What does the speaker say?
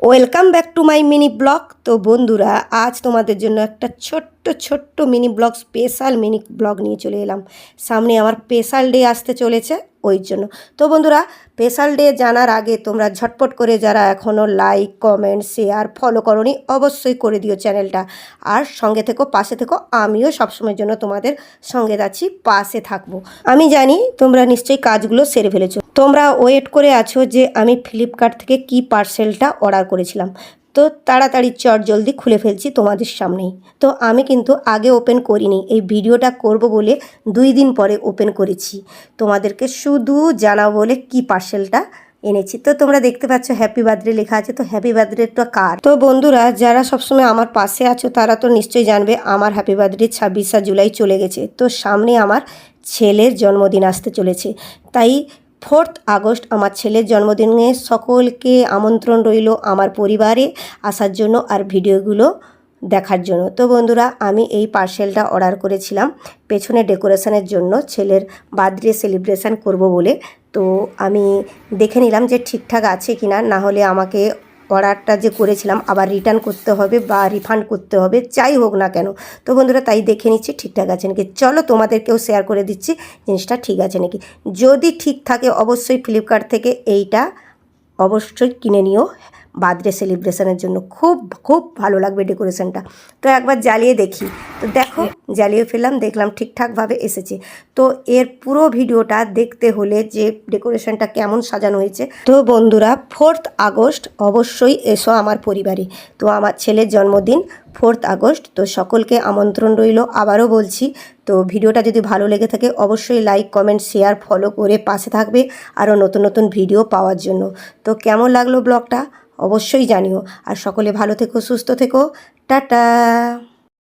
Welcome back to my mini blog. তো বন্ধুরা, আজ তোমাদের জন্য একটা ছোট্ট mini blog, special mini blog নিয়ে চলে এলাম। সামনে আমার স্পেশাল ডে আসতে চলেছে, ওই জন্য। তো বন্ধুরা, স্পেশাল ডে জানার আগে তোমরা ঝটপট করে যারা এখনও লাইক, কমেন্ট, শেয়ার, ফলো করোনি, অবশ্যই করে দিও চ্যানেলটা। আর সঙ্গে থেকো, পাশে থেকো, আমিও সবসময়ের জন্য তোমাদের সঙ্গে যাচ্ছি, পাশে থাকবো। আমি জানি তোমরা নিশ্চয়ই কাজগুলো সেরে ফেলেছো। তোমরা ওয়েট করে আছো যে আমি ফ্লিপকার্ট থেকে কি পার্সেলটা অর্ডার করেছিলাম। তো তাড়াতাড়ি জলদি খুলে ফেলছি তোমাদের সামনেই। তো আমি কিন্তু আগে ওপেন করিনি, এই ভিডিওটা করব বলে 2 দিন পরে ওপেন করেছি। তোমাদেরকে শুধু জানাবো বলে কি পার্সেলটা এনেছি। তো তোমরা দেখতে পাচ্ছ হ্যাপি বার্থডে লেখা আছে। তো হ্যাপি বার্থডেটা কার? তো বন্ধুরা, যারা সবসময় আমার পাশে আছো তারা তো নিশ্চয়ই জানবে আমার হ্যাপি বার্থডে 26শে জুলাই চলে গেছে। তো সামনে আমার ছেলের জন্মদিন আসতে চলেছে, তাই 4 আগস্ট আমার ছেলের জন্মদিনে সকলকে আমন্ত্রণ রইল আমার পরিবারে আসার জন্য আর ভিডিওগুলো দেখার জন্য। তো বন্ধুরা, আমি এই পার্সেলটা অর্ডার করেছিলাম পেছনে ডেকোরেশনের জন্য, ছেলের বার্থডে সেলিব্রেশন করব বলে। তো আমি দেখে নিলাম যে ঠিকঠাক আছে কি না, না হলে আমাকে অর্ডারটা যে করেছিলাম আবার রিটার্ন করতে হবে বা রিফান্ড করতে হবে, যাই হোক না কেন। তো বন্ধুরা, তাই দেখে নিচ্ছি ঠিকঠাক আছে নাকি। চলো তোমাদেরকেও শেয়ার করে দিচ্ছি জিনিসটা ঠিক আছে নাকি। যদি ঠিক থাকে অবশ্যই ফ্লিপকার্ট থেকে এইটা অবশ্যই কিনে নিও বার্থডে সেলিব্রেশনের জন্য। খুব খুব ভালো লাগবে ডেকোরেশনটা। তো একবার জ্বালিয়ে দেখি। তো দেখো, জ্বালিয়ে ফেললাম, দেখলাম ঠিকঠাকভাবে এসেছে। তো এর পুরো ভিডিওটা দেখতে হলে যে ডেকোরেশনটা কেমন সাজানো হয়েছে। তো বন্ধুরা, 4 আগস্ট অবশ্যই এসো আমার পরিবারে। তো আমার ছেলের জন্মদিন 4 আগস্ট। তো সকলকে আমন্ত্রণ রইল, আবারও বলছি। তো ভিডিওটা যদি ভালো লেগে থাকে অবশ্যই লাইক, কমেন্ট, শেয়ার, ফলো করে পাশে থাকবে আরও নতুন নতুন ভিডিও পাওয়ার জন্য। তো কেমন লাগলো ব্লগটা অবশ্যই জানিও। আর সকলে ভালো থেকো, সুস্থ থেকো, টাটা।